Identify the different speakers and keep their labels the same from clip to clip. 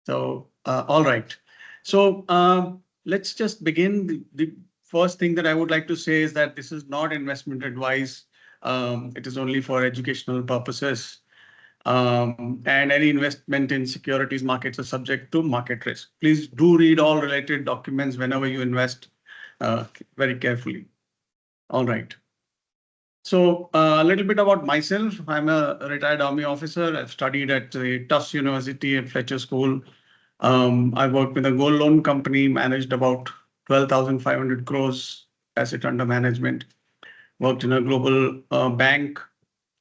Speaker 1: All right. So let's just begin. The first thing that I would like to say is that this is not investment advice. It is only for educational purposes. And any investment in securities markets are subject to market risk. Please do read all related documents whenever you invest very carefully. All right. So a little bit about myself. I'm a retired Army officer. I've studied at the Tufts University and Fletcher School. I worked with a gold loan company, managed about 12,500 crores asset under management. Worked in a global bank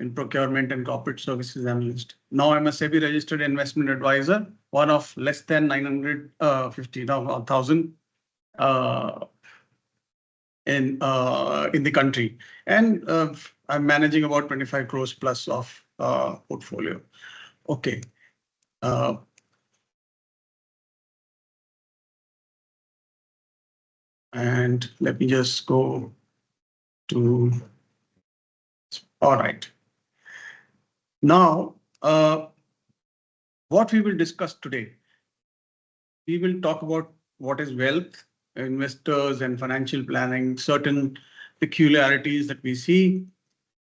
Speaker 1: in procurement and corporate services analyst. Now I'm a SEBI registered investment advisor, one of less than 950 now 1,000 in the country, and I'm managing about 25 crores plus of portfolio. Okay. And let me just go to. All right. Now, what we will discuss today, we will talk about what is wealth, investors and financial planning, certain peculiarities that we see,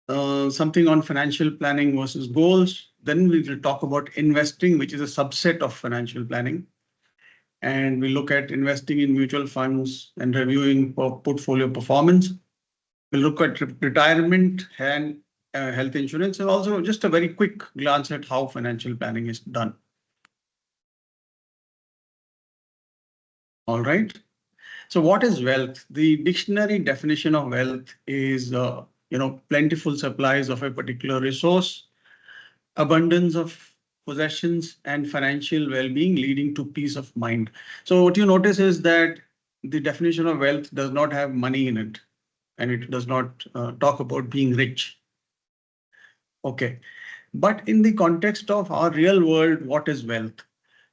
Speaker 1: something on financial planning versus goals. Then we will talk about investing, which is a subset of financial planning. And we look at investing in mutual funds and reviewing portfolio performance. We'll look at retirement and health insurance, and also just a very quick glance at how financial planning is done. All right. So what is wealth? The dictionary definition of wealth is, plentiful supplies of a particular resource, abundance of possessions, and financial well-being leading to peace of mind. So what you notice is that the definition of wealth does not have money in it, and it does not talk about being rich. Okay. But in the context of our real world, what is wealth?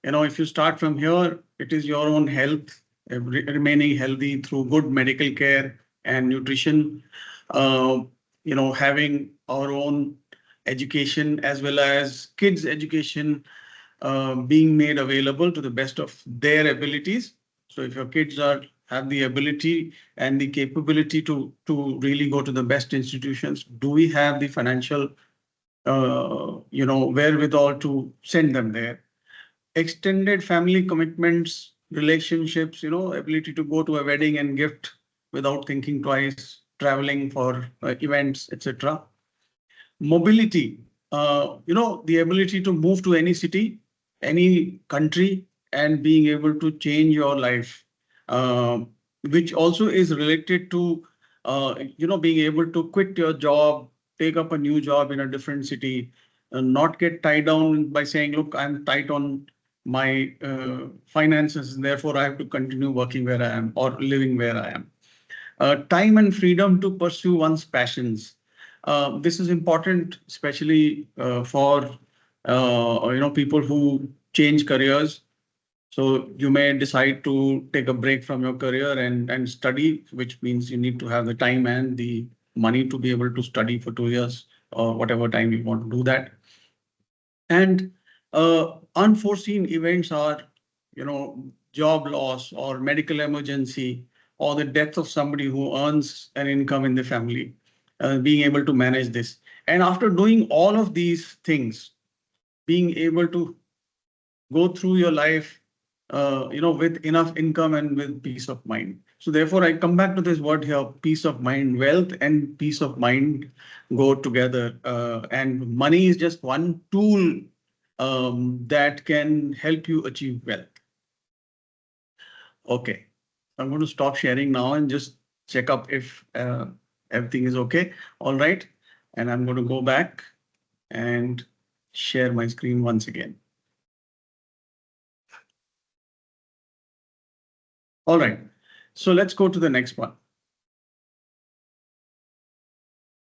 Speaker 1: If you start from here, it is your own health, remaining healthy through good medical care and nutrition, having our own education as well as kids' education being made available to the best of their abilities. So if your kids have the ability and the capability to really go to the best institutions, do we have the financial wherewithal to send them there? Extended family commitments, relationships, ability to go to a wedding and gift without thinking twice, traveling for events, etc. Mobility, the ability to move to any city, any country, and being able to change your life, which also is related to, being able to quit your job, take up a new job in a different city, not get tied down by saying, look, I'm tight on my finances, and therefore I have to continue working where I am or living where I am. Time and freedom to pursue one's passions. This is important, especially for people who change careers. So you may decide to take a break from your career and study, which means you need to have the time and the money to be able to study for 2 years or whatever time you want to do that. And unforeseen events are, job loss or medical emergency or the death of somebody who earns an income in the family, being able to manage this. And after doing all of these things, being able to go through your life, with enough income and with peace of mind. So therefore, I come back to this word here, peace of mind. Wealth and peace of mind go together. And money is just one tool that can help you achieve wealth. Okay, I'm going to stop sharing now and just check up if everything is okay. All right. And I'm going to go back and share my screen once again. All right, so let's go to the next one.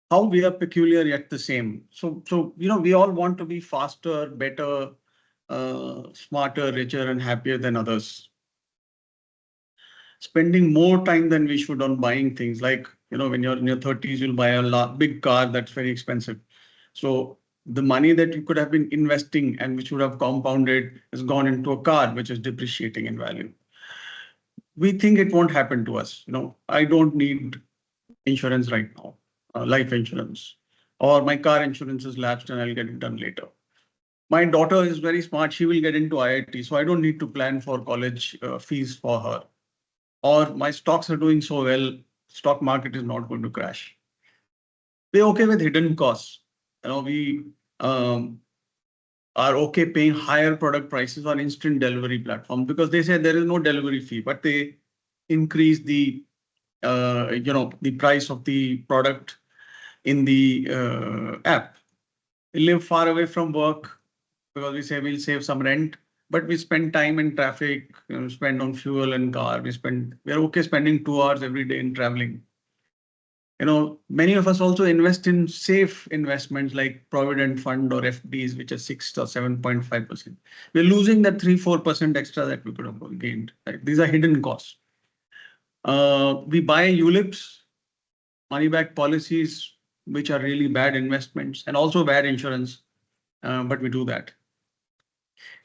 Speaker 1: How we are peculiar yet the same. So we all want to be faster, better, smarter, richer, and happier than others. Spending more time than we should on buying things like, when you're in your 30s, you'll buy a big car that's very expensive. So the money that you could have been investing and which would have compounded has gone into a car which is depreciating in value. We think it won't happen to us. I don't need insurance right now, life insurance, or my car insurance is lapsed and I'll get it done later. My daughter is very smart. She will get into IIT, so I don't need to plan for college fees for her. Or my stocks are doing so well, stock market is not going to crash. We're okay with hidden costs. We are okay paying higher product prices on instant delivery platforms because they say there is no delivery fee, but they increase the the price of the product in the app. We live far away from work because we say we'll save some rent, but we spend time in traffic, spend on fuel and car. We're okay spending 2 hours every day in traveling. Many of us also invest in safe investments like Provident Fund or FDs, which are 6 or 7.5%. We're losing that 3-4% extra that we could have gained. Right? These are hidden costs. We buy ULIPs, money back policies, which are really bad investments and also bad insurance, but we do that.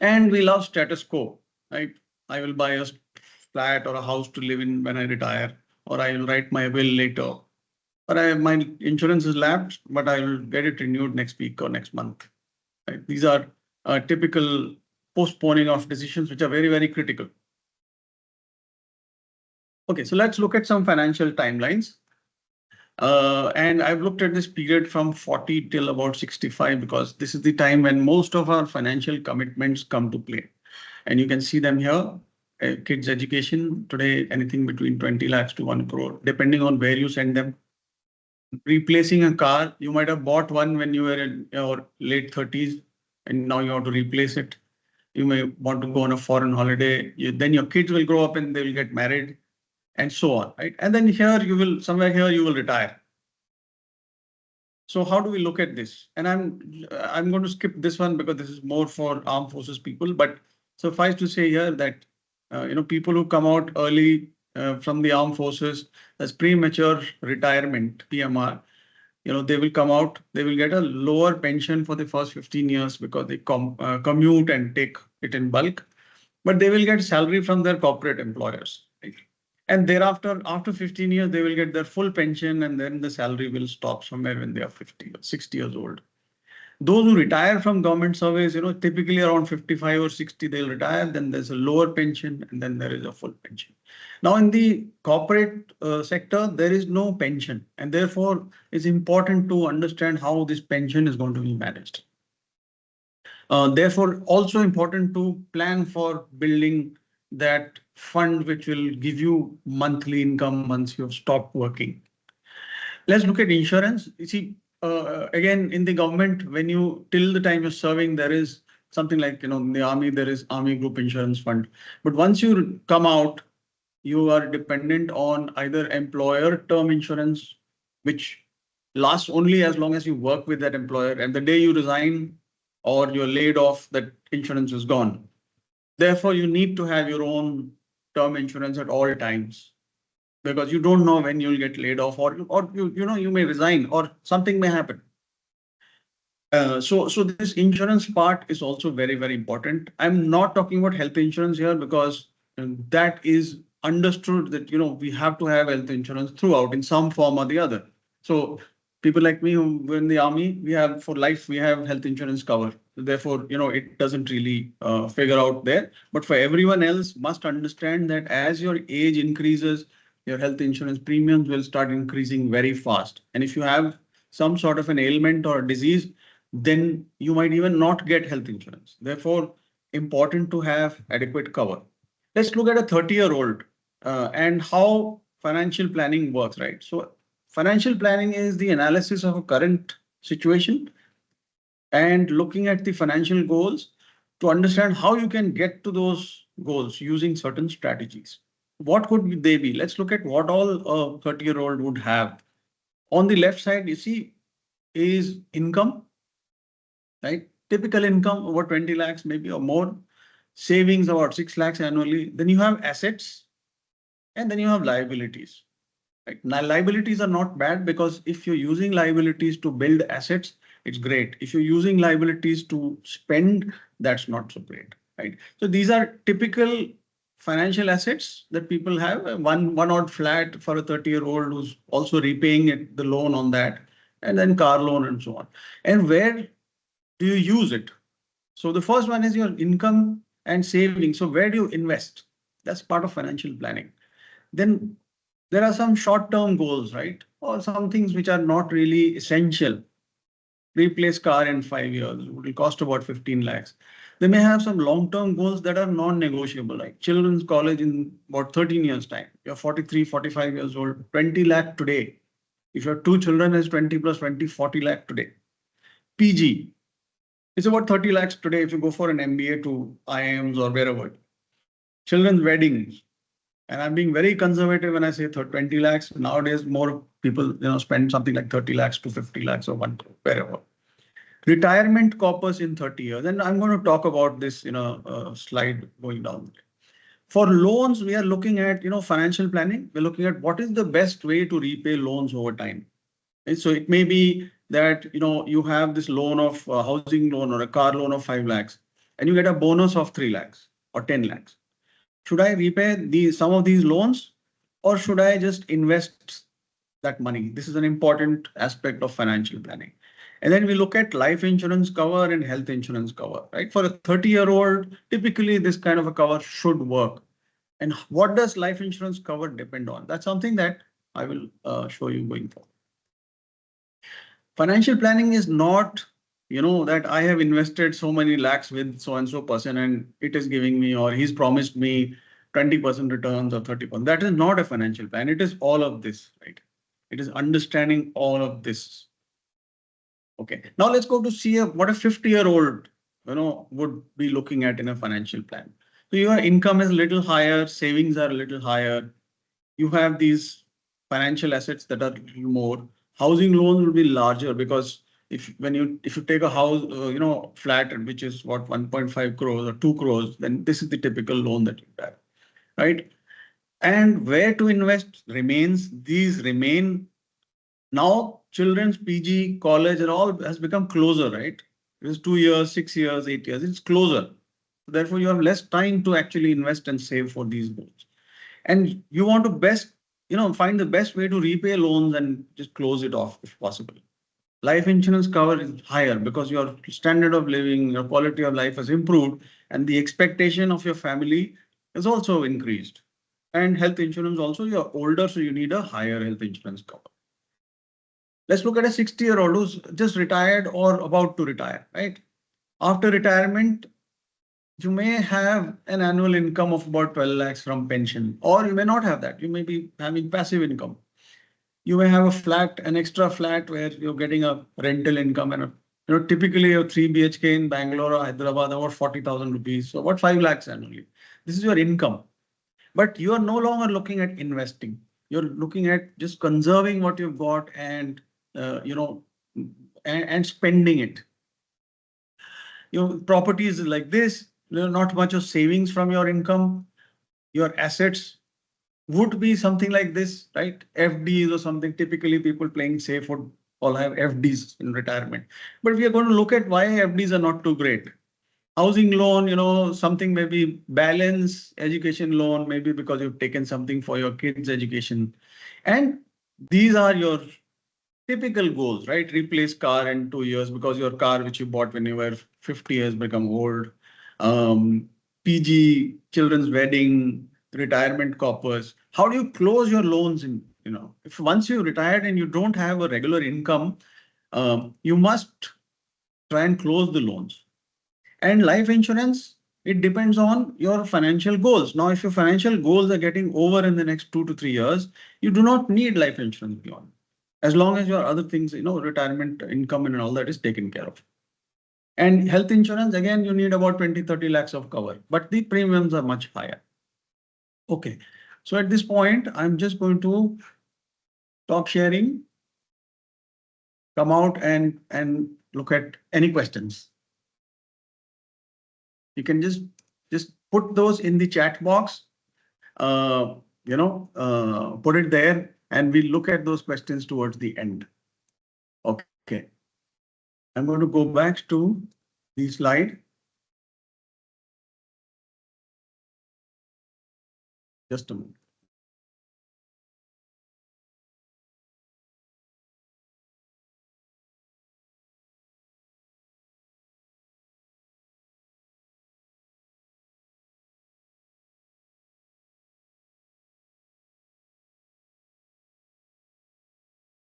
Speaker 1: And we love status quo, right? I will buy a flat or a house to live in when I retire, or I will write my will later. Or my insurance is lapsed, but I will get it renewed next week or next month. Right? These are typical postponing of decisions, which are very, very critical. Okay, so let's look at some financial timelines. And I've looked at this period from 40 till about 65 because this is the time when most of our financial commitments come to play. And you can see them here. Kids' education today, anything between 20 lakhs to 1 crore, depending on where you send them. Replacing a car, you might have bought one when you were in your late 30s and now you have to replace it. You may want to go on a foreign holiday. Then your kids will grow up and they will get married and so on, right? And then somewhere here you will retire. So how do we look at this? And I'm going to skip this one because this is more for armed forces people, but suffice to say here that people who come out early from the armed forces as premature retirement, PMR, they will come out, they will get a lower pension for the first 15 years because they commute and take it in bulk, but they will get salary from their corporate employers. Right? And thereafter, after 15 years, they will get their full pension and then the salary will stop somewhere when they are 50 or 60 years old. Those who retire from government service, typically around 55 or 60, they'll retire. Then there's a lower pension and then there is a full pension. Now, in the corporate sector, there is no pension. And therefore, it's important to understand how this pension is going to be managed. Therefore, also important to plan for building that fund which will give you monthly income once you have stopped working. Let's look at insurance. You see, again, in the government, when you till the time you're serving, there is something like, in the army, there is Army Group Insurance Fund. But once you come out, you are dependent on either employer term insurance, which lasts only as long as you work with that employer. And the day you resign or you're laid off, that insurance is gone. Therefore, you need to have your own term insurance at all times, because you don't know when you'll get laid off or you may resign or something may happen. So this insurance part is also very, very important. I'm not talking about health insurance here because that is understood that, we have to have health insurance throughout in some form or the other. So people like me who were in the army, we have for life, we have health insurance cover. Therefore, it doesn't really figure out there. But for everyone else, must understand that as your age increases, your health insurance premiums will start increasing very fast. And if you have some sort of an ailment or disease, then you might even not get health insurance. Therefore, important to have adequate cover. Let's look at a 30-year-old and how financial planning works, right? So financial planning is the analysis of a current situation and looking at the financial goals to understand how you can get to those goals using certain strategies. What could they be? Let's look at what all a 30-year-old would have. On the left side, you see, is income, right? Typical income over 20 lakhs, maybe or more. Savings about 6 lakhs annually. Then you have assets and then you have liabilities. Right? Now, liabilities are not bad because if you're using liabilities to build assets, it's great. If you're using liabilities to spend, that's not so great, right? So these are typical financial assets that people have. One odd flat for a 30-year-old who's also repaying the loan on that, and then car loan and so on. And where do you use it? So the first one is your income and saving. So where do you invest? That's part of financial planning. Then there are some short-term goals, right? Or some things which are not really essential. Replace car in 5 years, it will cost about 15 lakhs. They may have some long-term goals that are non-negotiable, like children's college in about 13 years time. You're 43, 45 years old, 20 lakh today. If you have two children, is 20 plus 20, 40 lakh today. PG, it's about 30 lakhs today if you go for an MBA to IIMs or wherever. Children's weddings, and I'm being very conservative when I say 20 lakhs. Nowadays, more people spend something like 30 lakhs to 50 lakhs or wherever. Retirement corpus in 30 years. And I'm going to talk about this in a slide going down. For loans, we are looking at financial planning. We're looking at what is the best way to repay loans over time. And so it may be that you have this loan of housing loan or a car loan of 5 lakhs and you get a bonus of 3 lakhs or 10 lakhs. Should I repay some of these loans or should I just invest that money? This is an important aspect of financial planning. And then we look at life insurance cover and health insurance cover, right? For a 30-year-old, typically this kind of a cover should work. And what does life insurance cover depend on? That's something that I will show you going forward. Financial planning is not, that I have invested so many lakhs with so and so person and it is giving me, or he's promised me 20% returns or 30%. That is not a financial plan. It is all of this, right? It is understanding all of this. Okay. Now let's go to see what a 50-year-old, would be looking at in a financial plan. So your income is a little higher, savings are a little higher. You have these financial assets that are more. Housing loans will be larger because if you take a house, flat, which is what 1.5 crores or 2 crores, then this is the typical loan that you have, right? And where to invest remains. These remain. Now children's PG, college, and all has become closer, right? It is 2 years, 6 years, 8 years. It's closer. Therefore, you have less time to actually invest and save for these goals. And you want to find the best way to repay loans and just close it off if possible. Life insurance cover is higher because your standard of living, your quality of life has improved and the expectation of your family has also increased. And health insurance also, you're older, so you need a higher health insurance cover. Let's look at a 60-year-old who's just retired or about to retire, right? After retirement, you may have an annual income of about 12 lakhs from pension, or you may not have that. You may be having passive income. You may have a flat, an extra flat where you're getting a rental income and typically a 3 BHK in Bangalore or Hyderabad, about 40,000 rupees. So about 5 lakhs annually. This is your income. But you are no longer looking at investing. You're looking at just conserving what you've got and, and spending it. Properties like this, not much of savings from your income. Your assets would be something like this, right? FDs or something. Typically, people playing safe would all have FDs in retirement. But we are going to look at why FDs are not too great. Housing loan, something maybe balance, education loan, maybe because you've taken something for your kids' education. And these are your typical goals, right? Replace car in 2 years because your car, which you bought when you were 50 has become old. PG, children's wedding, retirement corpus. How do you close your loans if once you retired and you don't have a regular income, you must try and close the loans. And life insurance, it depends on your financial goals. Now, if your financial goals are getting over in the next 2 to 3 years, you do not need life insurance beyond. As long as your other things, retirement income and all that is taken care of. And health insurance, again, you need about 20, 30 lakhs of cover, but the premiums are much higher. Okay. So at this point, I'm just going to stop sharing, come out and look at any questions. You can just put those in the chat box, put it there and we'll look at those questions towards the end. Okay. I'm going to go back to the slide. Just a moment.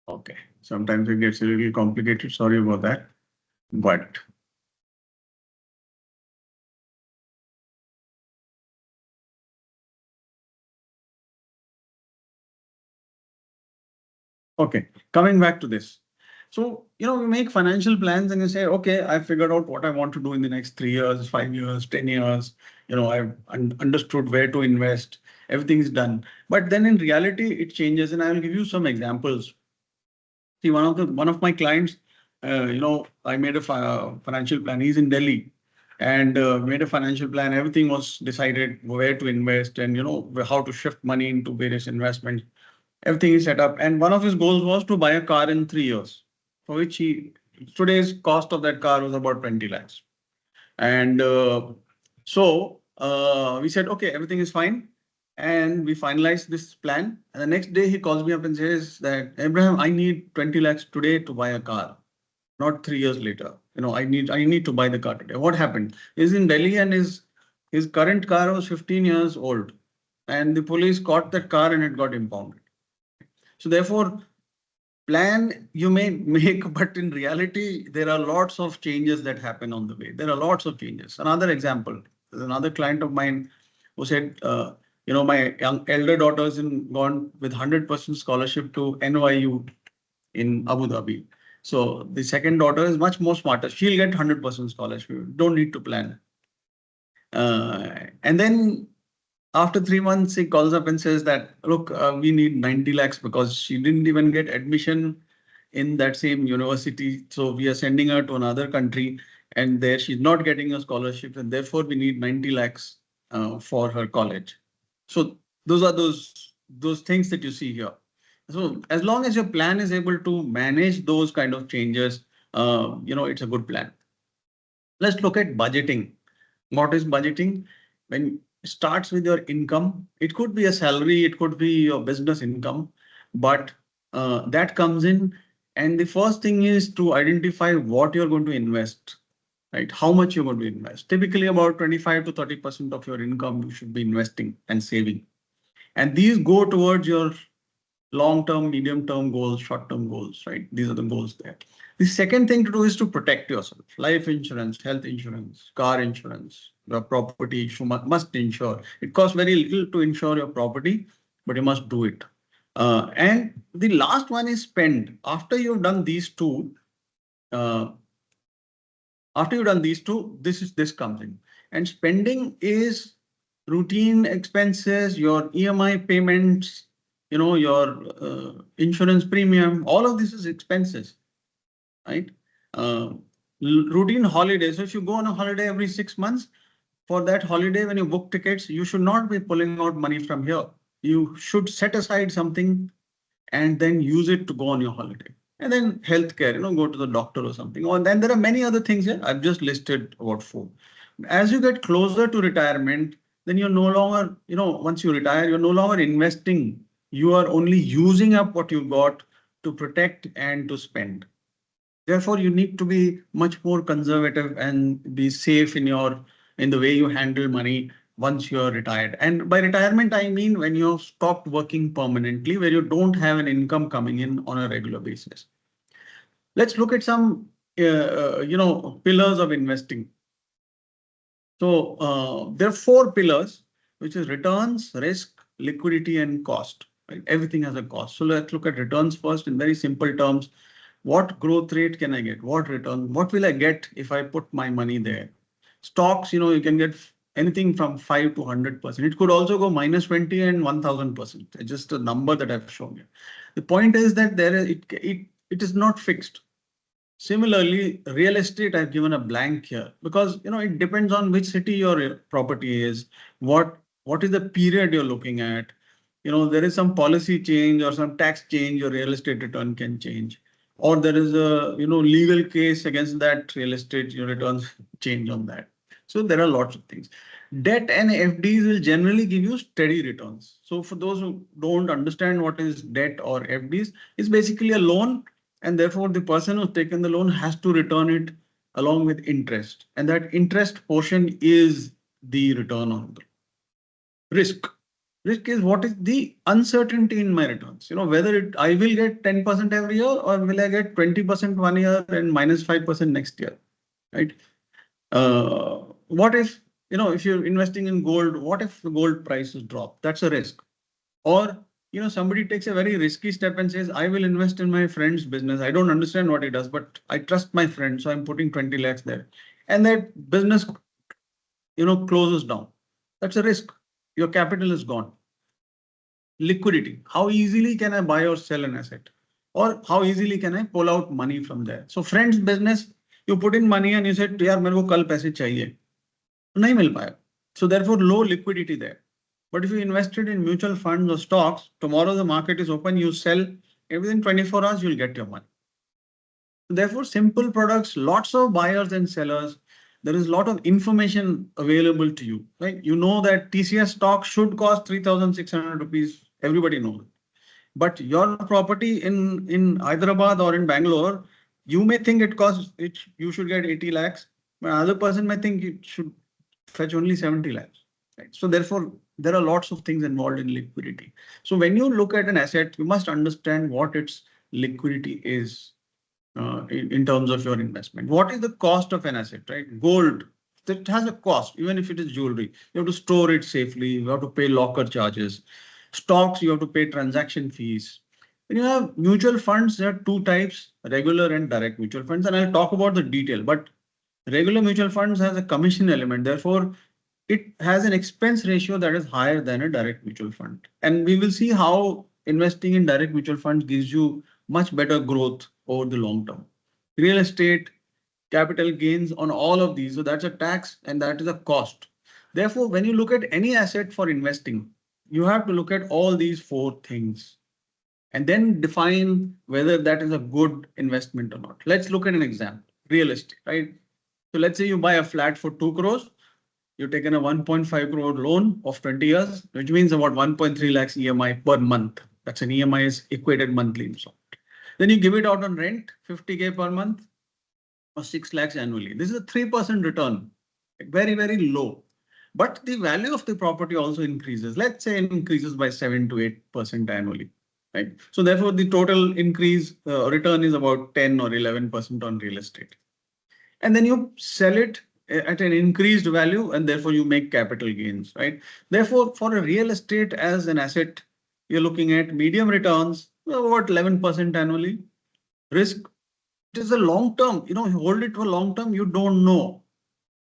Speaker 1: Okay. Sometimes it gets a little complicated. Sorry about that. But okay, coming back to this. So, you make financial plans and you say, okay, I figured out what I want to do in the next 3 years, 5 years, 10 years. I've understood where to invest. Everything's done. But then in reality, it changes. And I will give you some examples. See, one of my clients, I made a financial plan. He's in Delhi and made a financial plan. Everything was decided where to invest and how to shift money into various investments. Everything is set up. And one of his goals was to buy a car in 3 years, for which today's cost of that car was about 20 lakhs. And we said, okay, everything is fine. And we finalized this plan. And the next day he calls me up and says that, Abraham, I need 20 lakhs today to buy a car, not 3 years later. I need to buy the car today. What happened? He's in Delhi and his current car was 15 years old. And the police caught that car and it got impounded. So therefore, plan you may make, but in reality, there are lots of changes that happen on the way. There are lots of changes. Another example, there's another client of mine who said, my elder daughter's gone with 100% scholarship to NYU in Abu Dhabi. So the second daughter is much more smarter. She'll get 100% scholarship. Don't need to plan. And then after 3 months, he calls up and says that, look, we need 90 lakhs because she didn't even get admission in that same university. So we are sending her to another country and there she's not getting a scholarship and therefore we need 90 lakhs for her college. So those are those things that you see here. So as long as your plan is able to manage those kind of changes, it's a good plan. Let's look at budgeting. What is budgeting? When it starts with your income, it could be a salary, it could be your business income, but that comes in. And the first thing is to identify what you're going to invest, right? How much you're going to invest. Typically about 25 to 30% of your income you should be investing and saving. And these go towards your long-term, medium-term goals, short-term goals, right? These are the goals there. The second thing to do is to protect yourself. Life insurance, health insurance, car insurance, your property you must insure. It costs very little to insure your property, but you must do it. And the last one is spend. After you've done these two, this comes in. And spending is routine expenses, your EMI payments, your insurance premium, all of this is expenses, right? Routine holidays. So if you go on a holiday every 6 months, for that holiday, when you book tickets, you should not be pulling out money from here. You should set aside something and then use it to go on your holiday. And then healthcare, go to the doctor or something. And then there are many other things here. I've just listed about 4. As you get closer to retirement, then you're no longer, once you retire, you're no longer investing. You are only using up what you got to protect and to spend. Therefore, you need to be much more conservative and be safe in the way you handle money once you're retired. And by retirement, I mean when you've stopped working permanently, where you don't have an income coming in on a regular basis. Let's look at some, pillars of investing. So there are 4 pillars, which is returns, risk, liquidity, and cost. Right? Everything has a cost. So let's look at returns first in very simple terms. What growth rate can I get? What return? What will I get if I put my money there? Stocks, you can get anything from 5 to 100%. It could also go minus 20 and 1000%. It's just a number that I've shown you. The point is that it is not fixed. Similarly, real estate, I've given a blank here because, it depends on which city your property is, what is the period you're looking at. There is some policy change or some tax change, your real estate return can change. or there is a legal case against that real estate, returns change on that. So there are lots of things. Debt and FDs will generally give you steady returns. So for those who don't understand what is debt or FDs, it's basically a loan, and therefore the person who's taken the loan has to return it along with interest, and that interest portion is the return on the risk. Risk is what is the uncertainty in my returns. Whether I will get 10% every year or will I get 20% one year and minus 5% next year, right? What if, if you're investing in gold, what if the gold prices drop? That's a risk. Or, somebody takes a very risky step and says, I will invest in my friend's business. I don't understand what he does, but I trust my friend. So I'm putting 20 lakhs there. And that business, closes down. That's a risk. Your capital is gone. Liquidity. How easily can I buy or sell an asset? Or how easily can I pull out money from there? So friend's business, you put in money and you said, यार मेरे को कल पैसे चाहिए, नहीं मिल पाया. So therefore low liquidity there. But if you invested in mutual funds or stocks, tomorrow the market is open, you sell, within 24 hours you'll get your money. Therefore, simple products, lots of buyers and sellers. There is a lot of information available to you, right? You know that TCS stock should cost 3,600 rupees. Everybody knows it. But your property in Hyderabad or in Bangalore, you may think it costs it. You should get 80 lakhs. But another person may think it should fetch only 70 lakhs. Right? So therefore, there are lots of things involved in liquidity. So when you look at an asset, you must understand what its liquidity is. In terms of your investment. What is the cost of an asset, right? Gold, that has a cost, even if it is jewelry. You have to store it safely. You have to pay locker charges. Stocks, you have to pay transaction fees. When you have mutual funds, there are two types, regular and direct mutual funds. And I'll talk about the detail, but regular mutual funds has a commission element. Therefore, it has an expense ratio that is higher than a direct mutual fund. And we will see how investing in direct mutual funds gives you much better growth over the long term. Real estate, capital gains on all of these. So that's a tax and that is a cost. Therefore, when you look at any asset for investing, you have to look at all these four things and then define whether that is a good investment or not. Let's look at an example, real estate, right? So let's say you buy a flat for 2 crores. You've taken a 1.5 crore loan of 20 years, which means about 1.3 lakhs EMI per month. That's an EMI is equated monthly installment. Then you give it out on rent, 50K per month or 6 lakhs annually. This is a 3% return, very, very low. But the value of the property also increases. Let's say it increases by 7 to 8% annually. Right? So therefore, the total increase return is about 10 or 11% on real estate. And then you sell it at an increased value and therefore you make capital gains, right? Therefore, for a real estate as an asset, you're looking at medium returns, about 11% annually. Risk, it is a long term, you hold it for long term, you don't know.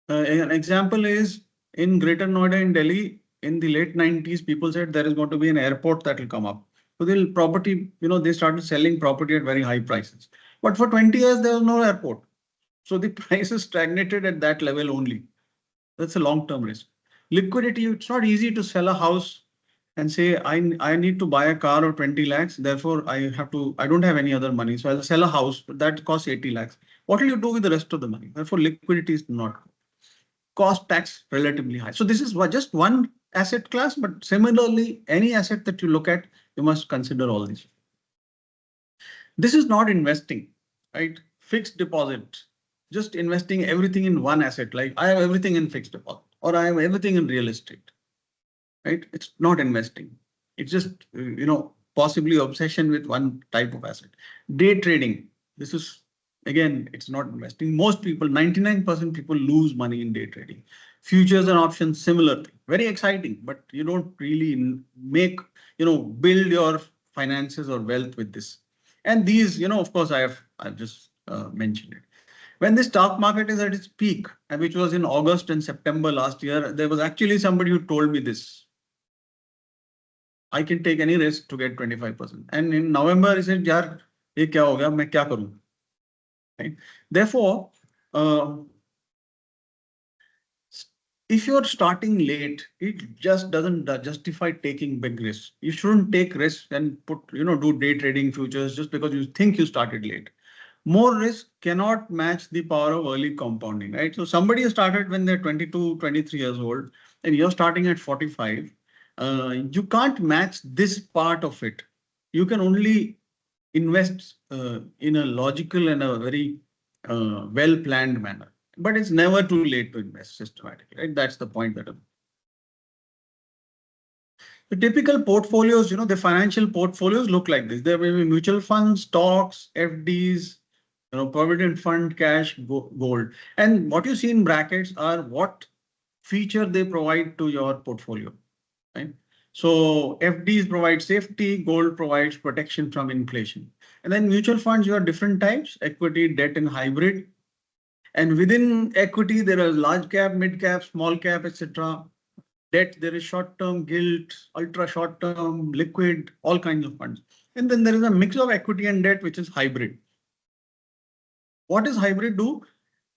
Speaker 1: An example is in Greater Noida in Delhi, in the late 90s, people said there is going to be an airport that will come up. So the property, they started selling property at very high prices. But for 20 years, there was no airport. So the price is stagnated at that level only. That's a long-term risk. Liquidity, it's not easy to sell a house and say, I need to buy a car of 20 lakhs. Therefore, I don't have any other money. So I'll sell a house, but that costs 80 lakhs. What will you do with the rest of the money? Therefore, liquidity is not. Cost tax relatively high. So this is just one asset class, but similarly, any asset that you look at, you must consider all these. This is not investing, right? Fixed deposit. Just investing everything in one asset, like I have everything in fixed deposit or I have everything in real estate, right? It's not investing. It's just, possibly obsession with one type of asset. Day trading. This is, again, it's not investing. Most people, 99% people lose money in day trading. Futures and options, similar thing. Very exciting, but you don't really make, build your finances or wealth with this. And these, of course, I've just mentioned it. When the stock market is at its peak, which was in August and September last year, there was actually somebody who told me this. I can take any risk to get 25%. And in November, he said, "Yaar, ye kya ho gaya? Main kya karu?" Right? Therefore, if you're starting late, it just doesn't justify taking big risks. You shouldn't take risks and do day trading futures just because you think you started late. More risk cannot match the power of early compounding, right? So somebody who started when they're 22, 23 years old, and you're starting at 45, you can't match this part of it. You can only invest in a logical and a very well-planned manner. But it's never too late to invest systematically, right? That's the point that the typical portfolios, the financial portfolios look like this. There may be mutual funds, stocks, FDs, provident fund, cash, gold. And what you see in brackets are what feature they provide to your portfolio, right? So FDs provide safety, gold provides protection from inflation. And then mutual funds, you have different types: equity, debt, and hybrid. And within equity, there are large cap, mid cap, small cap, etc. Debt, there is short term, gilt, ultra short term, liquid, all kinds of funds. And then there is a mix of equity and debt, which is hybrid. What does hybrid do?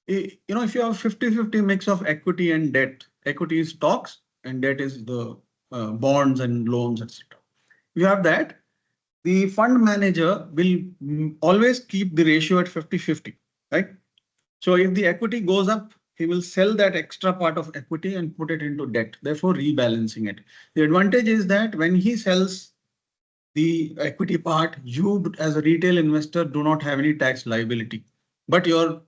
Speaker 1: If you have 50-50 mix of equity and debt, equity is stocks and debt is the bonds and loans, etc. You have that. The fund manager will always keep the ratio at 50-50, right? So if the equity goes up, he will sell that extra part of equity and put it into debt, therefore rebalancing it. The advantage is that when he sells the equity part, you as a retail investor do not have any tax liability, but your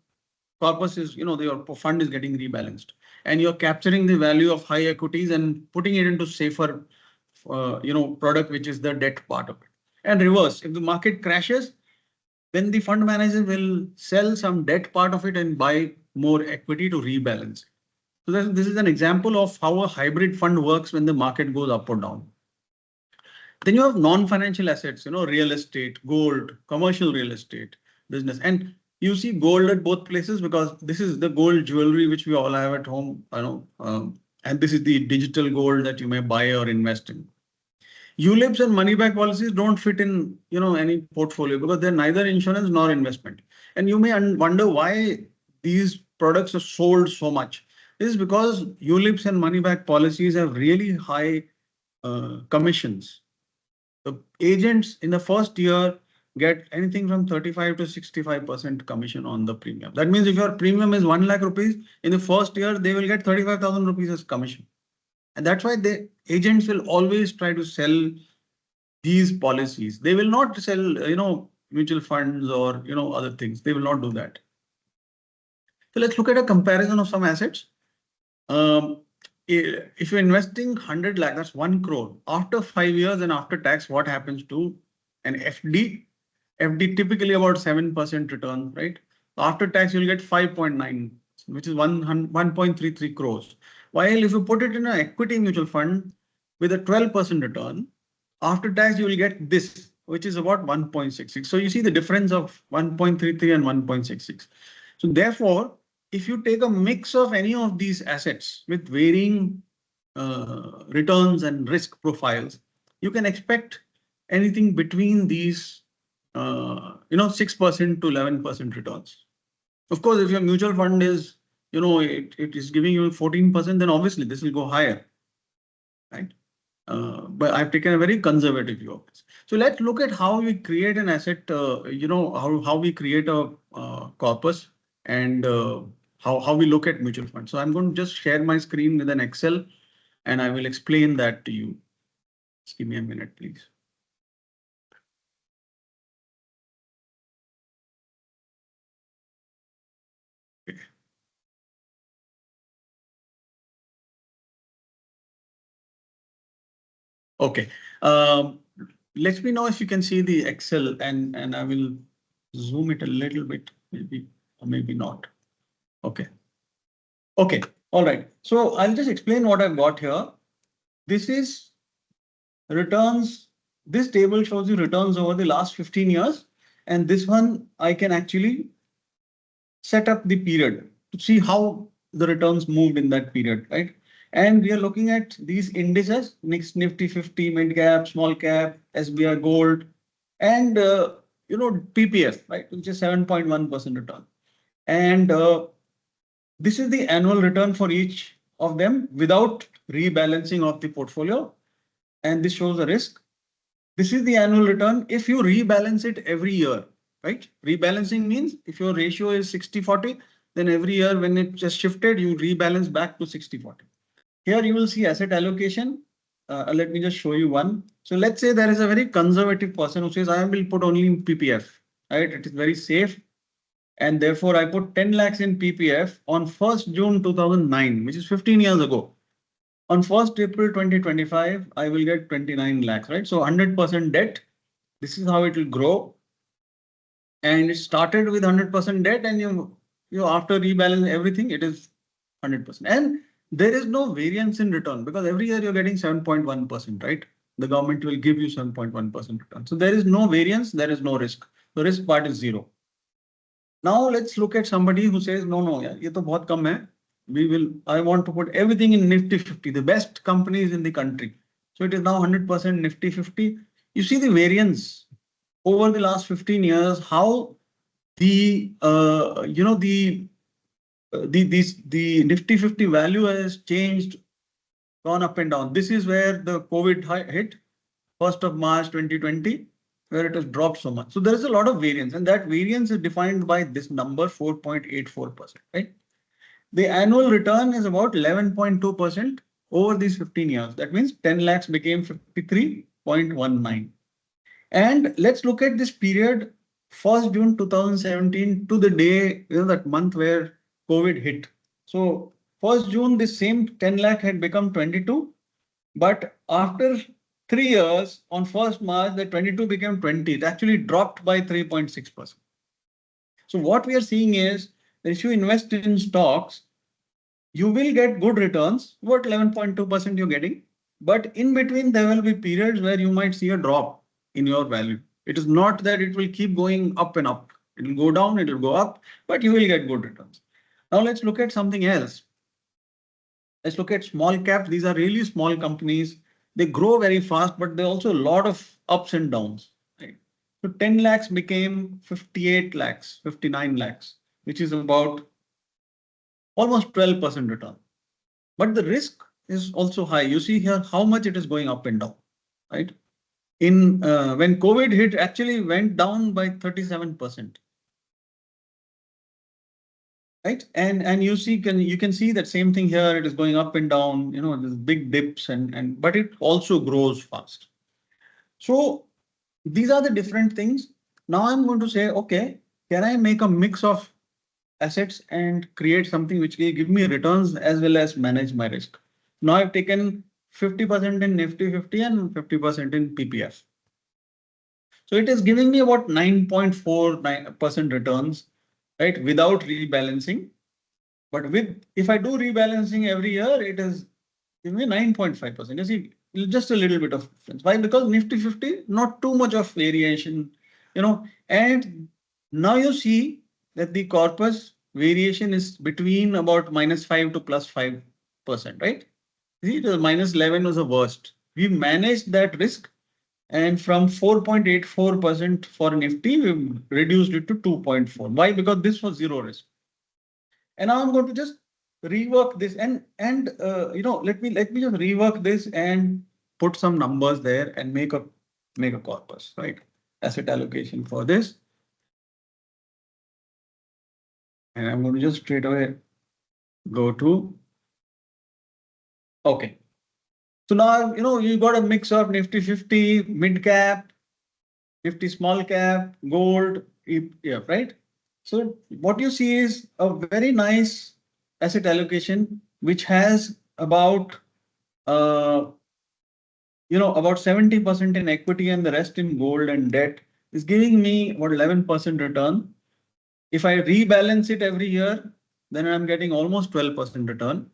Speaker 1: corpus is, your fund is getting rebalanced and you're capturing the value of high equities and putting it into safer, product, which is the debt part of it. And reverse, if the market crashes, then the fund manager will sell some debt part of it and buy more equity to rebalance. So this is an example of how a hybrid fund works when the market goes up or down. Then you have non-financial assets, real estate, gold, commercial real estate, business. And you see gold at both places because this is the gold jewelry which we all have at home, and this is the digital gold that you may buy or invest in. ULIPs and money back policies don't fit in, any portfolio because they're neither insurance nor investment. And you may wonder why these products are sold so much. This is because ULIPs and money back policies have really high commissions. The agents in the first year get anything from 35 to 65% commission on the premium. That means if your premium is 1 lakh rupees, in the first year, they will get 35,000 rupees as commission. And that's why the agents will always try to sell these policies. They will not sell, mutual funds or, other things. They will not do that. So let's look at a comparison of some assets. If you're investing 100 lakh, that's 1 crore. After 5 years and after tax, what happens to an FD? FD typically about 7% return, right? After tax, you'll get 5.9, which is 1.33 crores. While if you put it in an equity mutual fund with a 12% return, after tax, you will get this, which is about 1.66. So you see the difference of 1.33 and 1.66. So therefore, if you take a mix of any of these assets with varying returns and risk profiles, you can expect anything between these, 6% to 11% returns. Of course, if your mutual fund is, it is giving you 14%, then obviously this will go higher, right? But I've taken a very conservative view of this. So let's look at how we create an asset, how we create a corpus and how we look at mutual funds. So I'm going to just share my screen with an Excel and I will explain that to you. Just give me a minute, please. Okay. Okay. Let me know if you can see the Excel and I will zoom it a little bit, maybe or maybe not. Okay. Okay. All right. So I'll just explain what I've got here. This is returns. This table shows you returns over the last 15 years. And this one, I can actually set up the period to see how the returns moved in that period, right? And we are looking at these indices, next Nifty 50, mid cap, small cap, SBI Gold, and PPF, right, which is 7.1% return. And this is the annual return for each of them without rebalancing of the portfolio. And this shows the risk. This is the annual return. If you rebalance it every year, right? Rebalancing means if your ratio is 60-40, then every year when it just shifted, you rebalance back to 60-40. Here you will see asset allocation. Let me just show you one. So let's say there is a very conservative person who says, I will put only in PPF, right? It is very safe. And therefore I put 10 lakhs in PPF on 1st June 2009, which is 15 years ago. On 1st April 2025, I will get 29 lakhs, right? So 100% debt. This is how it will grow. And it started with 100% debt, and you after rebalance everything, it is 100%. And there is no variance in return because every year you're getting 7.1%, right? The government will give you 7.1% return. So there is no variance, there is no risk. The risk part is zero. Now let's look at somebody who says, no, yeah, ये तो बहुत कम है. I want to put everything in Nifty 50, the best companies in the country. So it is now 100% Nifty 50. You see the variance over the last 15 years, how the the Nifty 50 value has changed, gone up and down. This is where the COVID hit, 1st of March 2020, where it has dropped so much. So there is a lot of variance, and that variance is defined by this number 4.84%, right? The annual return is about 11.2% over these 15 years. That means 10 lakhs became 53.19. And let's look at this period, 1st June 2017 to the day, that month where COVID hit. So 1st June, this same 10 lakh had become 22, but after 3 years, on 1st March, the 22 became 20. It actually dropped by 3.6%. So what we are seeing is that if you invest in stocks, you will get good returns, about 11.2% you're getting. But in between, there will be periods where you might see a drop in your value. It is not that it will keep going up and up. It will go down, it will go up, but you will get good returns. Now let's look at something else. Let's look at small caps. These are really small companies. They grow very fast, but there are also a lot of ups and downs. Right? So 10 lakhs became 58 lakhs, 59 lakhs, which is about almost 12% return. But the risk is also high. You see here how much it is going up and down, right? In when COVID hit, actually went down by 37%. Right, and you can see that same thing here. It is going up and down. There's big dips but it also grows fast. So these are the different things. Now I'm going to say, okay, can I make a mix of assets and create something which will give me returns as well as manage my risk? Now I've taken 50% in Nifty 50 and 50% in PPF. So it is giving me about 9.49% returns, right, without rebalancing. But if I do rebalancing every year, it is giving me 9.5%. You see, just a little bit of difference. Why? Because Nifty 50, not too much of variation, and now you see that the corpus variation is between about -5 to +5%, right? See, the -11 was the worst. We managed that risk, and from 4.84% for Nifty, we've reduced it to 2.4. Why? Because this was zero risk. And now I'm going to just rework this and let me just rework this and put some numbers there and make a corpus, right? Asset allocation for this. And I'm going to just straight away go to. Okay. So now, you got a mix of Nifty 50, mid cap, Nifty small cap, gold, ETF, right? So what you see is a very nice asset allocation, which has about, about 70% in equity and the rest in gold and debt, is giving me about 11% return. If I rebalance it every year, then I'm getting almost 12% return.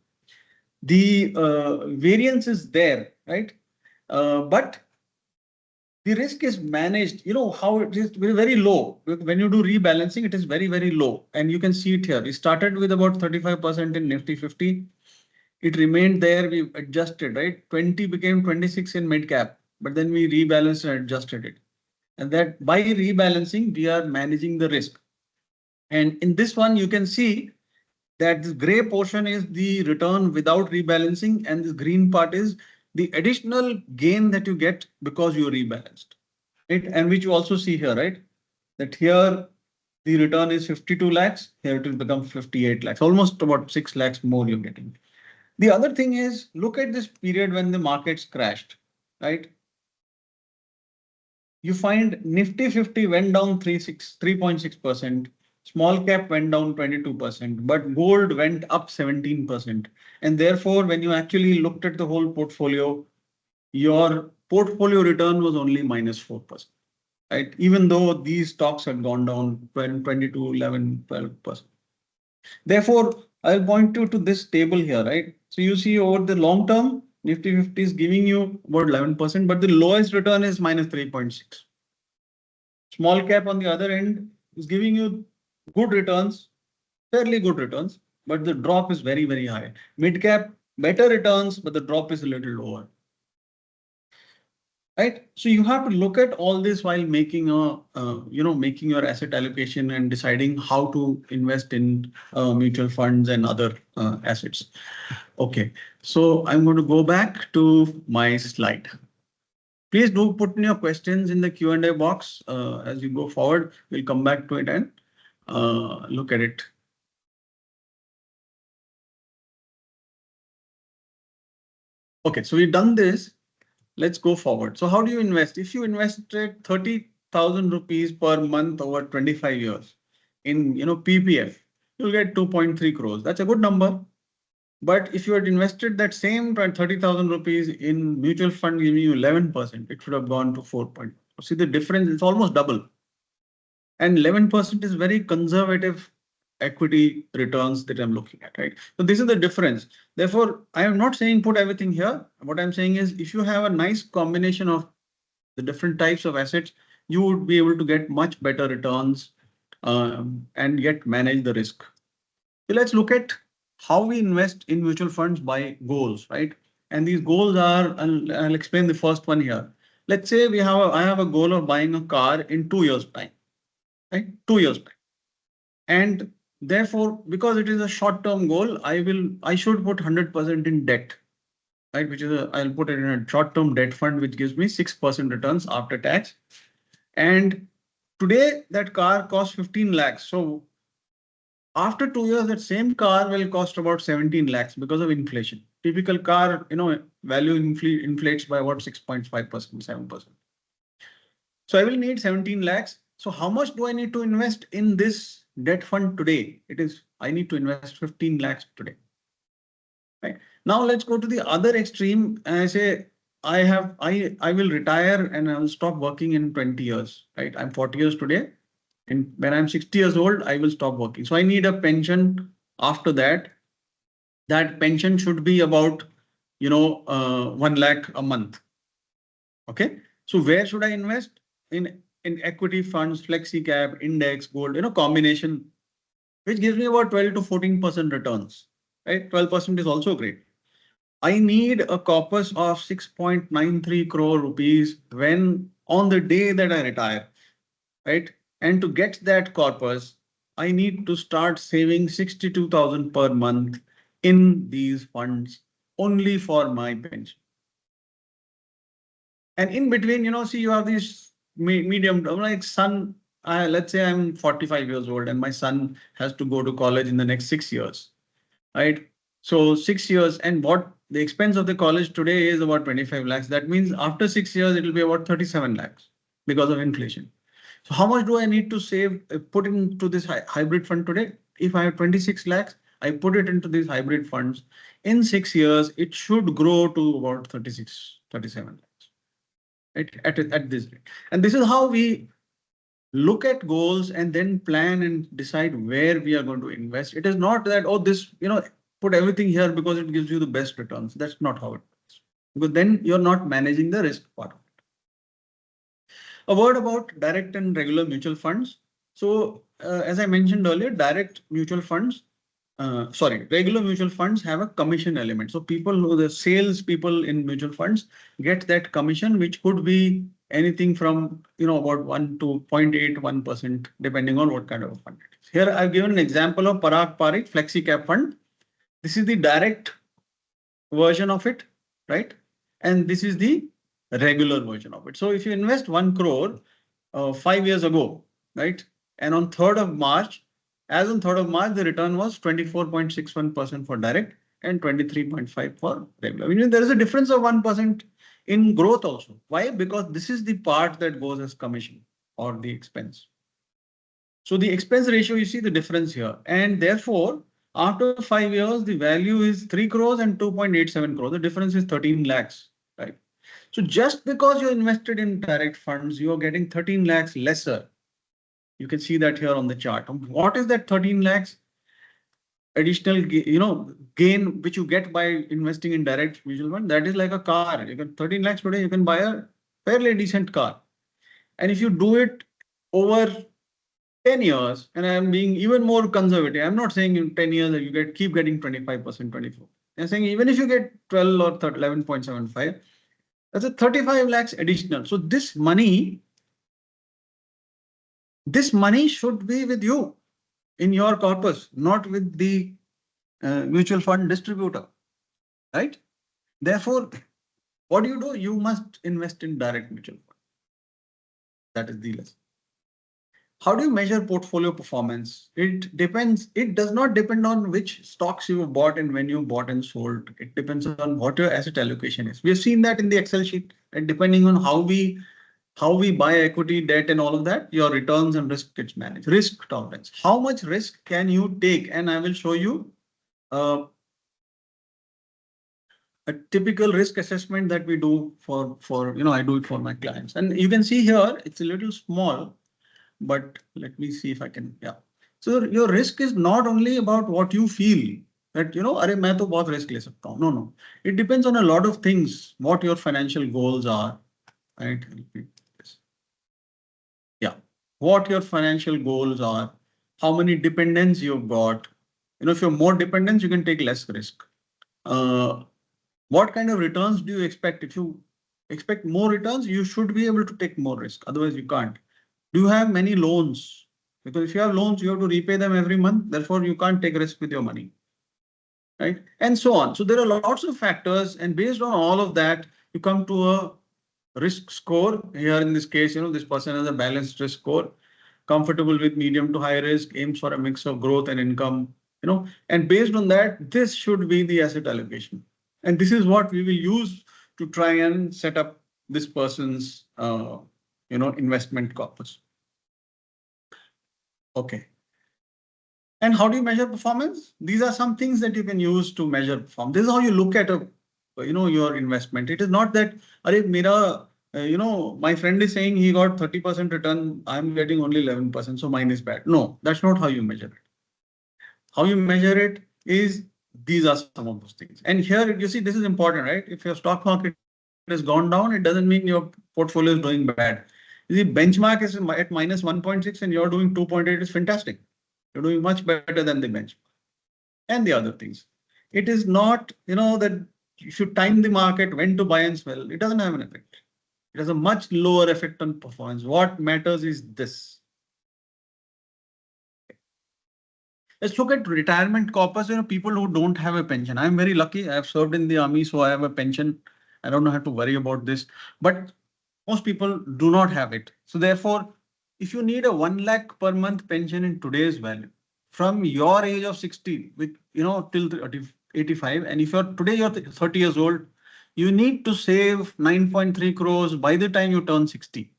Speaker 1: The variance is there, right? But the risk is managed, how it is very low. When you do rebalancing, it is very, very low. And you can see it here. We started with about 35% in Nifty 50. It remained there. We adjusted, right? 20 became 26 in mid cap, but then we rebalanced and adjusted it. And that by rebalancing, we are managing the risk. And in this one, you can see that this gray portion is the return without rebalancing, and this green part is the additional gain that you get because you rebalanced, right? And which you also see here, right? That here the return is 52 lakhs, here it will become 58 lakhs, almost about 6 lakhs more you're getting. The other thing is, look at this period when the markets crashed, right? You find Nifty 50 went down 3.6%, small cap went down 22%, but gold went up 17%. And therefore, when you actually looked at the whole portfolio, your portfolio return was only -4%, right? Even though these stocks had gone down 12, 22, 11, 12%. Therefore, I'll point you to this table here, right? So you see over the long term, Nifty 50 is giving you about 11%, but the lowest return is -3.6. Small cap on the other end is giving you good returns, fairly good returns, but the drop is very, very high. Mid cap, better returns, but the drop is a little lower. Right. So you have to look at all this while making making your asset allocation and deciding how to invest in mutual funds and other assets. Okay. So I'm going to go back to my slide. Please do put in your questions in the Q&A box as you go forward. We'll come back to it and look at it. Okay, so we've done this. Let's go forward. So how do you invest? If you invested 30,000 rupees per month over 25 years in PPF, you'll get 2.3 crores. That's a good number. But if you had invested that same 30,000 rupees in mutual fund giving you 11%, it should have gone to 4. See the difference, it's almost double. And 11% is very conservative equity returns that I'm looking at, right? So this is the difference. Therefore, I am not saying put everything here. What I'm saying is if you have a nice combination of the different types of assets, you would be able to get much better returns and yet manage the risk. So let's look at how we invest in mutual funds by goals, right? And these goals are, I'll explain the first one here. Let's say I have a goal of buying a car in 2 years' time, right? 2 years' time. And therefore, because it is a short-term goal, I should put 100% in debt, right? I'll put it in a short-term debt fund, which gives me 6% returns after tax. And today that car costs 15 lakhs. So after 2 years, that same car will cost about 17 lakhs because of inflation. Typical car, value inflates by about 6.5%, 7%. So I will need 17 lakhs. So how much do I need to invest in this debt fund today? I need to invest 15 lakhs today. Right. Now let's go to the other extreme. And I say, I will retire and I will stop working in 20 years, right? I'm 40 years today. And when I'm 60 years old, I will stop working. So I need a pension after that. That pension should be about, 1 lakh a month. Okay. So where should I invest? In equity funds, flexi cap, index, gold, combination, which gives me about 12 to 14% returns, right? 12% is also great. I need a corpus of 6.93 crore rupees when on the day that I retire, right? And to get that corpus, I need to start saving 62,000 per month in these funds only for my pension. And in between, see, you have these medium term, like son, let's say I'm 45 years old and my son has to go to college in the next 6 years, right? So 6 years, and what the expense of the college today is about 25 lakhs. That means after 6 years, it will be about 37 lakhs because of inflation. So how much do I need to save, put into this hybrid fund today? If I have 26 lakhs, I put it into these hybrid funds. In 6 years, it should grow to about 36, 37 lakhs. At this rate. And this is how we look at goals and then plan and decide where we are going to invest. It is not that, put everything here because it gives you the best returns. That's not how it works. Because then you're not managing the risk part of it. A word about direct and regular mutual funds. So as I mentioned earlier, regular mutual funds have a commission element. So the sales people in mutual funds get that commission, which could be anything from, about 1 to 0.81%, depending on what kind of a fund it is. Here I've given an example of Parag Parikh Flexi Cap Fund. This is the direct version of it, right? And this is the regular version of it. So if you invest 1 crore 5 years ago, right? And on 3rd of March, as on 3rd of March, the return was 24.61% for direct and 23.5 for regular. I mean, there is a difference of 1% in growth also. Why? Because this is the part that goes as commission or the expense. So the expense ratio, you see the difference here. And therefore, after 5 years, the value is 3 crores and 2.87 crores. The difference is 13 lakhs, right? So just because you're invested in direct funds, you're getting 13 lakhs lesser. You can see that here on the chart. What is that 13 lakhs additional, gain which you get by investing in direct mutual fund? That is like a car. You can 13 lakhs today, you can buy a fairly decent car. And if you do it over 10 years, and I'm being even more conservative, I'm not saying in 10 years that you keep getting 25%, 24. I'm saying even if you get 12 or 11.75, that's a 35 lakhs additional. So this money should be with you in your corpus, not with the mutual fund distributor, right? Therefore, what do? You must invest in direct mutual fund. That is the lesson. How do you measure portfolio performance? It depends. It does not depend on which stocks you have bought and when you bought and sold. It depends on what your asset allocation is. We've seen that in the Excel sheet, and depending on how we buy equity, debt, and all of that, your returns and risk gets managed. Risk tolerance. How much risk can you take? And I will show you a typical risk assessment that we do for I do it for my clients. And you can see here, it's a little small, but let me see if I can, yeah. So your risk is not only about what you feel that, अरे मैं तो बहुत risk ले सकता हूँ. No. It depends on a lot of things, what your financial goals are, right? Yeah. What your financial goals are, how many dependents you've got. If you're more dependents, you can take less risk. What kind of returns do you expect? If you expect more returns, you should be able to take more risk. Otherwise, you can't. Do you have many loans? Because if you have loans, you have to repay them every month. Therefore, you can't take risk with your money, right? And so on. So there are lots of factors, and based on all of that, you come to a risk score. Here in this case, this person has a balanced risk score, comfortable with medium to high risk, aims for a mix of growth and income, and based on that, this should be the asset allocation. And this is what we will use to try and set up this person's, investment corpus. Okay. And how do you measure performance? These are some things that you can use to measure performance. This is how you look at your investment. It is not that, my friend is saying he got 30% return. I'm getting only 11%. So mine is bad. No, that's not how you measure it. How you measure it is these are some of those things. And here you see, this is important, right? If your stock market has gone down, it doesn't mean your portfolio is doing bad. You see, benchmark is at minus 1.6 and you're doing 2.8 is fantastic. You're doing much better than the benchmark and the other things. It is not, that you should time the market, when to buy and sell. It doesn't have an effect. It has a much lower effect on performance. What matters is this. Let's look at retirement corpus. People who don't have a pension. I'm very lucky. I've served in the army, so I have a pension. I don't have to worry about this. But most people do not have it. So therefore, if you need a 1 lakh per month pension in today's value, from your age of 60 with till 85, and if today you're 30 years old, you need to save 9.3 crores by the time you turn 60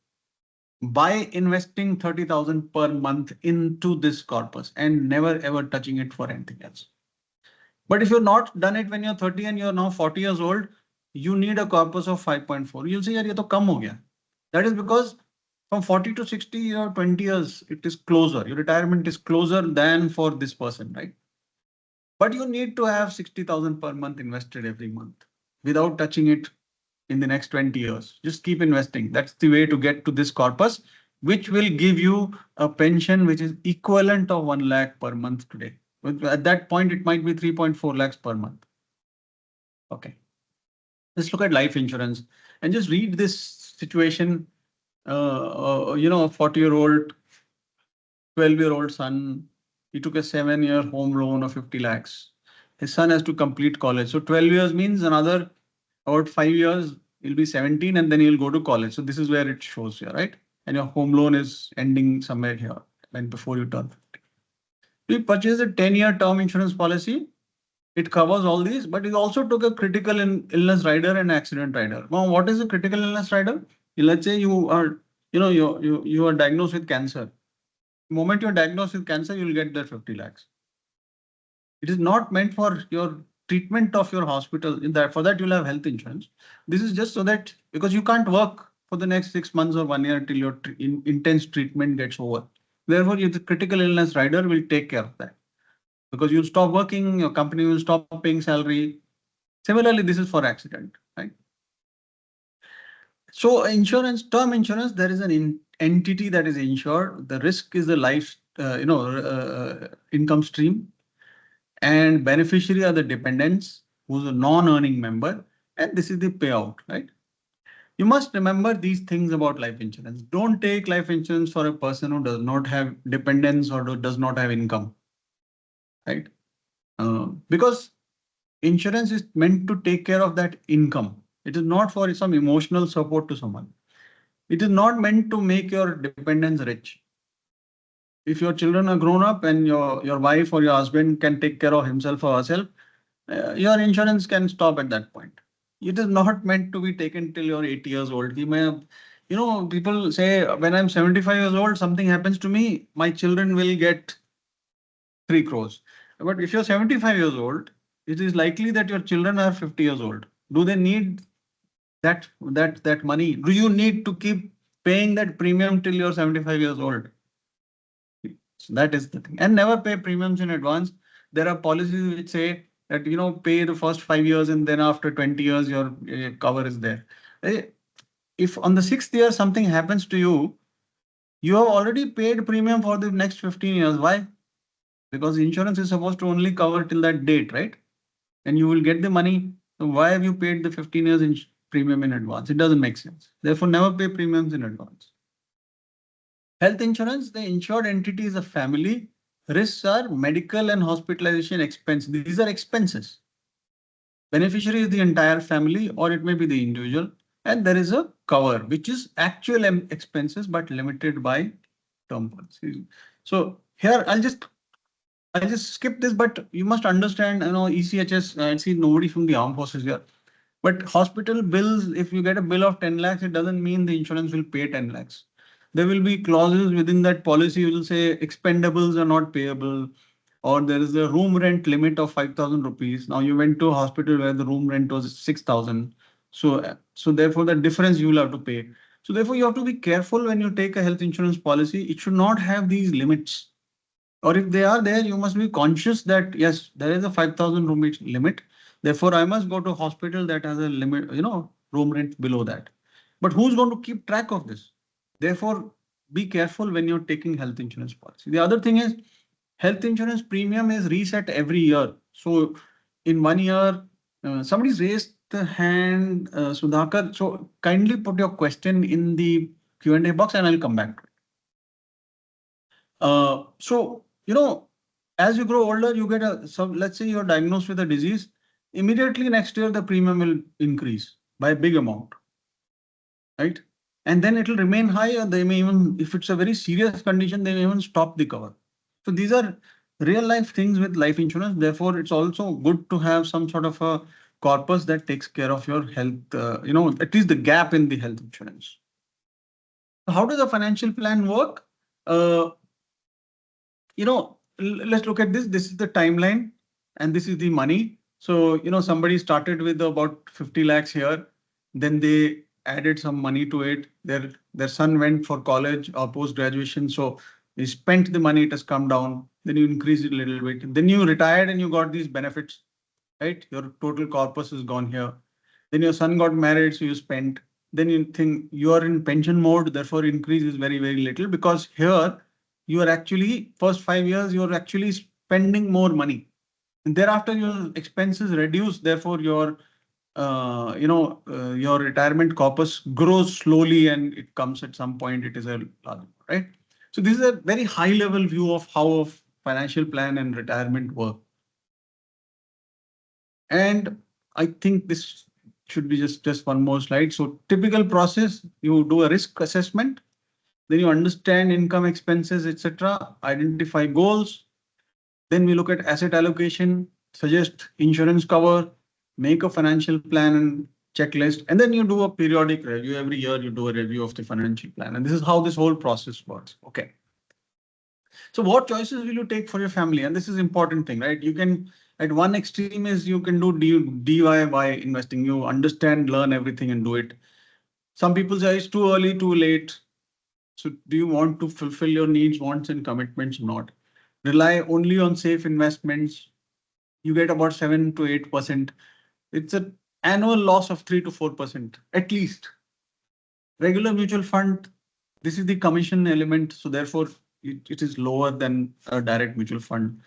Speaker 1: by investing 30,000 per month into this corpus and never ever touching it for anything else. But if you're not done it when you're 30 and you're now 40 years old, you need a corpus of 5.4. You'll say, ye to kam ho gaya. That is because from 40 to 60 or 20 years, it is closer. Your retirement is closer than for this person, right? But you need to have 60,000 per month invested every month without touching it in the next 20 years. Just keep investing. That's the way to get to this corpus, which will give you a pension which is equivalent of 1 lakh per month today. At that point, it might be 3.4 lakhs per month. Okay. Let's look at life insurance and just read this situation A 40-year-old, 12-year-old son, he took a 7-year home loan of 50 lakhs. His son has to complete college. So 12 years means another about 5 years, he'll be 17 and then he'll go to college. So this is where it shows here, right? And your home loan is ending somewhere here when before you turn 50. We purchased a 10-year term insurance policy. It covers all these, but it also took a critical illness rider and accident rider. Now, what is a critical illness rider? Let's say you are, you are diagnosed with cancer. The moment you're diagnosed with cancer, you'll get that 50 lakhs. It is not meant for your treatment of your hospital. In that, for that you'll have health insurance. This is just so that because you can't work for the next 6 months or 1 year until your intense treatment gets over. Therefore, the critical illness rider will take care of that because you'll stop working, your company will stop paying salary. Similarly, this is for accident, right? So insurance, term insurance, there is an entity that is insured. The risk is the life, income stream, and beneficiary are the dependents, who's a non-earning member, and this is the payout, right? You must remember these things about life insurance. Don't take life insurance for a person who does not have dependents or does not have income, right? Because insurance is meant to take care of that income. It is not for some emotional support to someone. It is not meant to make your dependents rich. If your children are grown up and your wife or your husband can take care of himself or herself, your insurance can stop at that point. It is not meant to be taken till you're 80 years old. You may have, people say when I'm 75 years old, something happens to me, my children will get 3 crores. But if you're 75 years old, it is likely that your children are 50 years old. Do they need that money? Do you need to keep paying that premium till you're 75 years old? So that is the thing. And never pay premiums in advance. There are policies which say that, pay the first 5 years and then after 20 years, your cover is there. If on the 6th year something happens to you, you have already paid premium for the next 15 years. Why? Because insurance is supposed to only cover till that date, right? And you will get the money. So why have you paid the 15 years in premium in advance? It doesn't make sense. Therefore, never pay premiums in advance. Health insurance, the insured entity is a family. Risks are medical and hospitalization expense. These are expenses. Beneficiary is the entire family or it may be the individual. And there is a cover, which is actual expenses, but limited by term policy. So here I'll just skip this, but you must understand, ECHS, I see nobody from the armed forces here. But hospital bills, if you get a bill of 10 lakhs, it doesn't mean the insurance will pay 10 lakhs. There will be clauses within that policy will say expendables are not payable, or there is a room rent limit of 5,000 rupees. Now you went to a hospital where the room rent was 6,000. So therefore the difference you will have to pay. So therefore you have to be careful when you take a health insurance policy. It should not have these limits. Or if they are there, you must be conscious that yes, there is a 5,000 room limit. Therefore, I must go to a hospital that has a limit, room rent below that. But who's going to keep track of this? Therefore, be careful when you're taking health insurance policy. The other thing is health insurance premium is reset every year. So in 1 year, somebody's raised the hand, Sudhakar. So kindly put your question in the Q&A box and I'll come back to it. So, as you grow older, you get let's say you're diagnosed with a disease, immediately next year, the premium will increase by a big amount, right? And then it will remain high, or they may even, if it's a very serious condition, they may even stop the cover. So these are real life things with life insurance. Therefore, it's also good to have some sort of a corpus that takes care of your health, at least the gap in the health insurance. How does a financial plan work? Let's look at this. This is the timeline and this is the money. So, somebody started with about 50 lakhs here. Then they added some money to it. Their son went for college or post graduation. So they spent the money, it has come down. Then you increase it a little bit. Then you retired and you got these benefits, right? Your total corpus is gone here. Then your son got married, so you spent. Then you think you are in pension mode, therefore increase is very, very little because here you are actually first 5 years, you're actually spending more money. And thereafter your expenses reduce, therefore your your retirement corpus grows slowly and it comes at some point, it is a large, right? So this is a very high level view of how a financial plan and retirement work. And I think this should be just one more slide. So typical process, you do a risk assessment, then you understand income, expenses, etc., identify goals. Then we look at asset allocation, suggest insurance cover, make a financial plan and checklist, and then you do a periodic review. Every year you do a review of the financial plan. And this is how this whole process works. Okay. So what choices will you take for your family? And this is important thing, right? You can, at one extreme is you can do DIY investing. You understand, learn everything and do it. Some people say it's too early, too late. So do you want to fulfill your needs, wants and commitments? Not. Rely only on safe investments. You get about 7 to 8%. It's an annual loss of 3 to 4% at least. Regular mutual fund, this is the commission element. So therefore, it is lower than a direct mutual fund.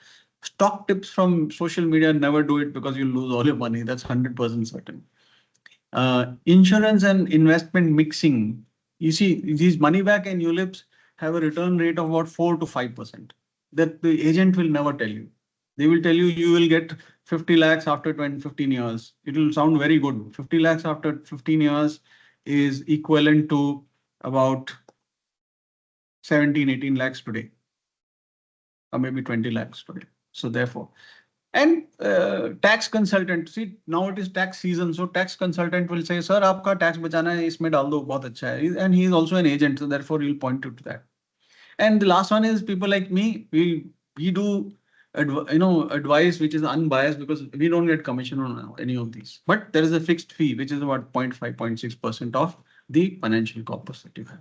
Speaker 1: Stock tips from social media, never do it because you lose all your money. That's 100% certain. Insurance and investment mixing. You see, these money back and ULIPs have a return rate of about 4 to 5% that the agent will never tell you. They will tell you you will get 50 lakhs after 15 years. It will sound very good. 50 lakhs after 15 years is equivalent to about 17, 18 lakhs today, or maybe 20 lakhs today. So therefore, and tax consultant, see, now it is tax season. So tax consultant will say, sir, aapka tax bachana hai, isme dal do, bahut acha hai. And he is also an agent. So therefore, you'll point you to that. And the last one is people like me. We do advice which is unbiased because we don't get commission on any of these. But there is a fixed fee which is about 0.5, 0.6% of the financial corpus that you have.